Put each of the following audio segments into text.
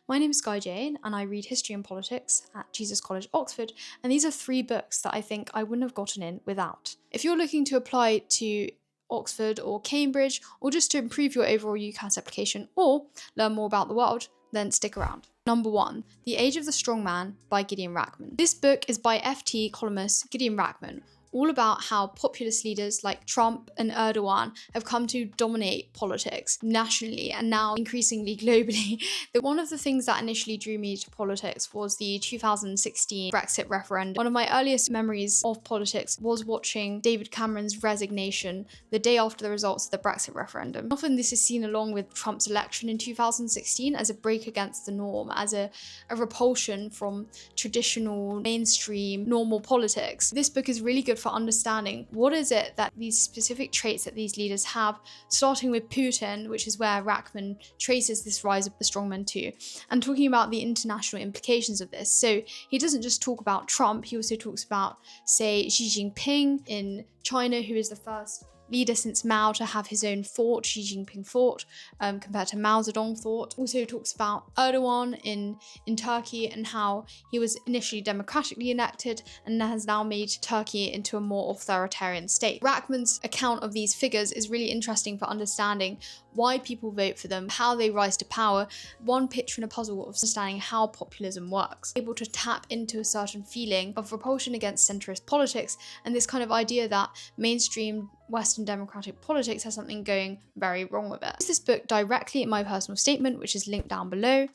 My name is skye-jane and I read history and politics at Jesus College, Oxford, and these are 3 books that I think I wouldn't have gotten in without. If you're looking to apply to Oxford or Cambridge, or just to improve your overall UCAS application or learn more about the world, then stick around. Number 1, The Age of the Strongman by Gideon Rachman. This book is by FT columnist Gideon Rachman, all about how populist leaders like Trump and Erdogan have come to dominate politics nationally and now increasingly globally. One of the things that initially drew me to politics was the 2016 Brexit referendum. One of my earliest memories of politics was watching David Cameron's resignation the day after the results of the Brexit referendum. Often this is seen along with Trump's election in 2016 as a break against the norm, as a repulsion from traditional, mainstream, normal politics. This book is really good for understanding what is it that these specific traits that these leaders have, starting with Putin, which is where Rachman traces this rise of the strongman to, and talking about the international implications of this. So he doesn't just talk about Trump, he also talks about, say, Xi Jinping in China, who is the first leader since Mao to have his own fort, Xi Jinping fort, compared to Mao Zedong fort. Also talks about Erdogan in Turkey and how he was initially democratically elected and has now made Turkey into a more authoritarian state. Rachman's account of these figures is really interesting for understanding why people vote for them, how they rise to power, one picture in a puzzle of understanding how populism works. Able to tap into a certain feeling of repulsion against centrist politics and this kind of idea that mainstream Western democratic politics has something going very wrong with it. Use this book directly in my personal statement, which is linked down below,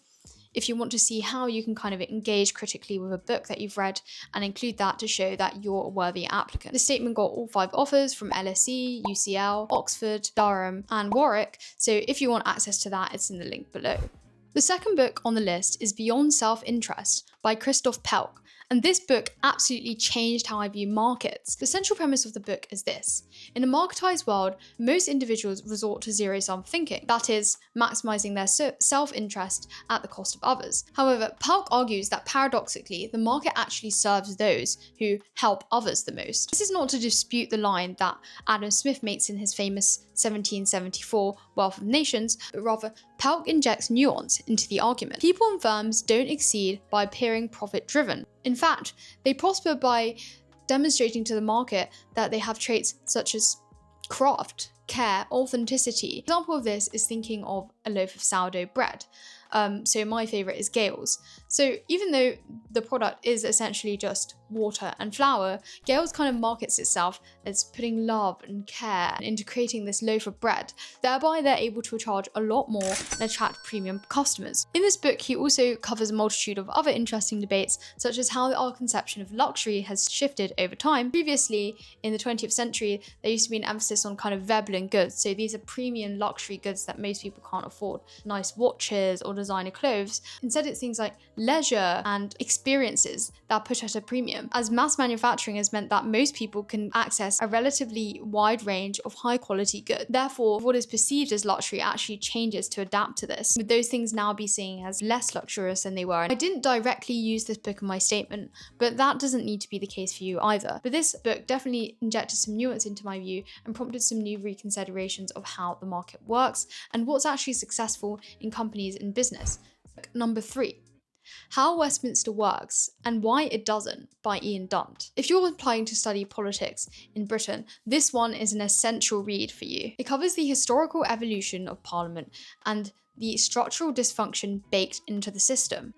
if you want to see how you can kind of engage critically with a book that you've read and include that to show that you're a worthy applicant. The statement got all 5 offers from LSE, UCL, Oxford, Durham, and Warwick, so if you want access to that, it's in the link below. The second book on the list is Beyond Self-Interest by Krzysztof Pelc, and this book absolutely changed how I view markets. The central premise of the book is this: in a marketized world, most individuals resort to zero-sum thinking, that is, maximizing their self-interest at the cost of others. However, Pelc argues that paradoxically, the market actually serves those who help others the most. This is not to dispute the line that Adam Smith makes in his famous 1774 Wealth of Nations, but rather Pelc injects nuance into the argument. People and firms don't exceed by appearing profit-driven. In fact, they prosper by demonstrating to the market that they have traits such as craft, care, authenticity. An example of this is thinking of a loaf of sourdough bread. So my favourite is Gale's. So even though the product is essentially just water and flour, Gale's kind of markets itself as putting love and care into creating this loaf of bread. Thereby they're able to charge a lot more and attract premium customers. In this book, he also covers a multitude of other interesting debates, such as how our conception of luxury has shifted over time. Previously, in the 20th century, there used to be an emphasis on kind of Veblen goods. So these are premium luxury goods that most people can't afford. Nice watches or designer clothes. Instead, it's things like leisure and experiences that are put at a premium, as mass manufacturing has meant that most people can access a relatively wide range of high quality goods. Therefore, what is perceived as luxury actually changes to adapt to this, with those things now be seen as less luxurious than they were. I didn't directly use this book in my statement, but that doesn't need to be the case for you either. But this book definitely injected some nuance into my view and prompted some new reconsiderations of how the market works and what's actually successful in companies and business. Number 3. How Westminster Works and Why It Doesn't by Ian Dunt. If you're applying to study politics in Britain, this one is an essential read for you. It covers the historical evolution of Parliament and the structural dysfunction baked into the system.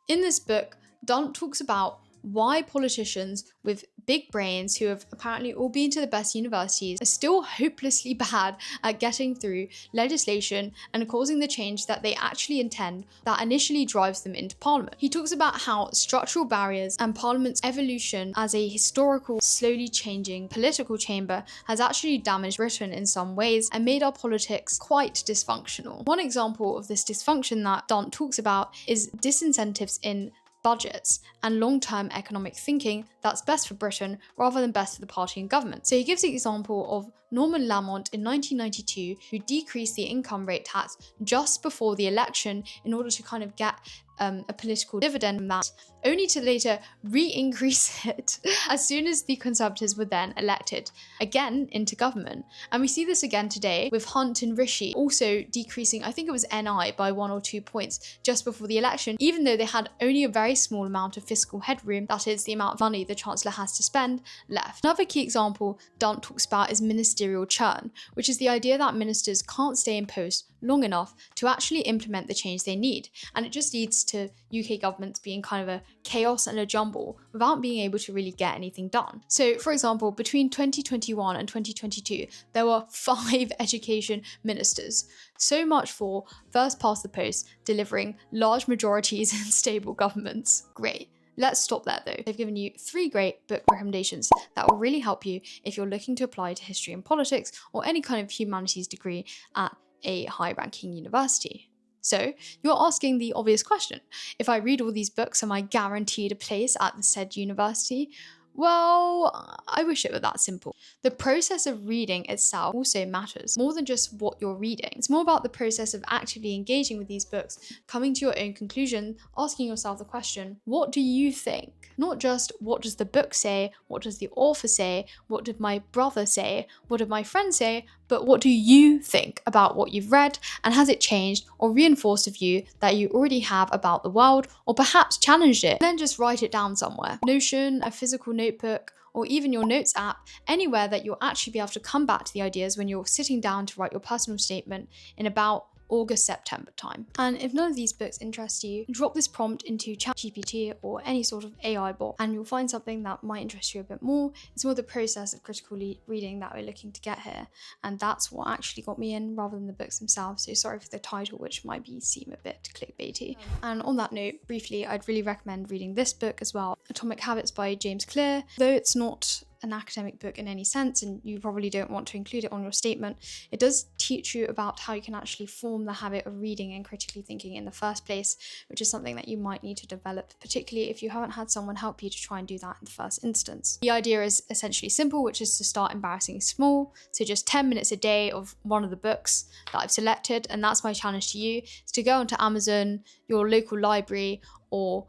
In this book, Dunt talks about why politicians with big brains who have apparently all been to the best universities are still hopelessly bad at getting through legislation and causing the change that they actually intend that initially drives them into Parliament. He talks about how structural barriers and Parliament's evolution as a historical, slowly changing political chamber has actually damaged Britain in some ways and made our politics quite dysfunctional. One example of this dysfunction that Dunt talks about is disincentives in budgets and long-term economic thinking that's best for Britain rather than best for the party and government. So he gives the example of Norman Lamont in 1992, who decreased the income rate tax just before the election in order to kind of get a political dividend from that, only to later re-increase it as soon as the Conservatives were then elected again into government. And we see this again today with Hunt and Rishi also decreasing, I think it was NI, by 1 or 2 points just before the election, even though they had only a very small amount of fiscal headroom, that is the amount of money the Chancellor has to spend, left. Another key example Dunt talks about is ministerial churn, which is the idea that ministers can't stay in post long enough to actually implement the change they need, and it just leads to UK governments being kind of a chaos and a jumble without being able to really get anything done. So for example, between 2021 and 2022 there were 5 education ministers. So much for first past the post delivering large majorities in stable governments. Great. Let's stop there though. They've given you 3 great book recommendations that will really help you if you're looking to apply to history and politics or any kind of humanities degree at a high-ranking university. So you're asking the obvious question: if I read all these books, am I guaranteed a place at the said university? Well, I wish it were that simple. The process of reading itself also matters, more than just what you're reading. It's more about the process of actively engaging with these books, coming to your own conclusion, asking yourself the question, what do you think? Not just what does the book say, what does the author say, what did my brother say, what did my friend say, but what do you think about what you've read, and has it changed or reinforced a view that you already have about the world, or perhaps challenged it? Then just write it down somewhere. Notion, a physical notebook, or even your notes app, anywhere that you'll actually be able to come back to the ideas when you're sitting down to write your personal statement in about August, September time. And if none of these books interest you, drop this prompt into ChatGPT or any sort of AI bot and you'll find something that might interest you a bit more. It's more the process of critical reading that we're looking to get here, and that's what actually got me in rather than the books themselves. So sorry for the title, which might seem a bit clickbaity. And on that note, briefly, I'd really recommend reading this book as well, Atomic Habits by James Clear. Though it's not an academic book in any sense, and you probably don't want to include it on your statement, it does teach you about how you can actually form the habit of reading and critically thinking in the first place, which is something that you might need to develop, particularly if you haven't had someone help you to try and do that in the first instance. The idea is essentially simple, which is to start embarrassingly small, so just 10 minutes a day of one of the books that I've selected, and that's my challenge to you, is to go onto Amazon, your local library, or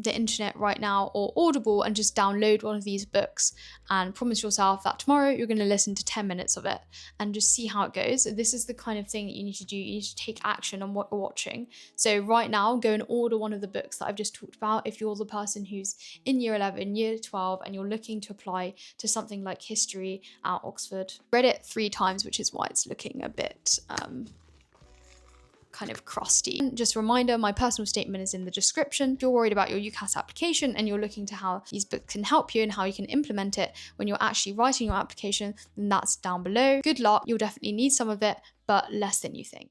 the internet right now, or Audible, and just download one of these books and promise yourself that tomorrow you're going to listen to 10 minutes of it and just see how it goes. This is the kind of thing that you need to do. You need to take action on what you're watching. So right now, go and order one of the books that I've just talked about if you're the person who's in year 11, year 12, and you're looking to apply to something like history at Oxford. Read it 3 times, which is why it's looking a bit kind of crusty. Just a reminder, my personal statement is in the description. If you're worried about your UCAS application and you're looking to how these books can help you and how you can implement it when you're actually writing your application, then that's down below. Good luck. You'll definitely need some of it, but less than you think.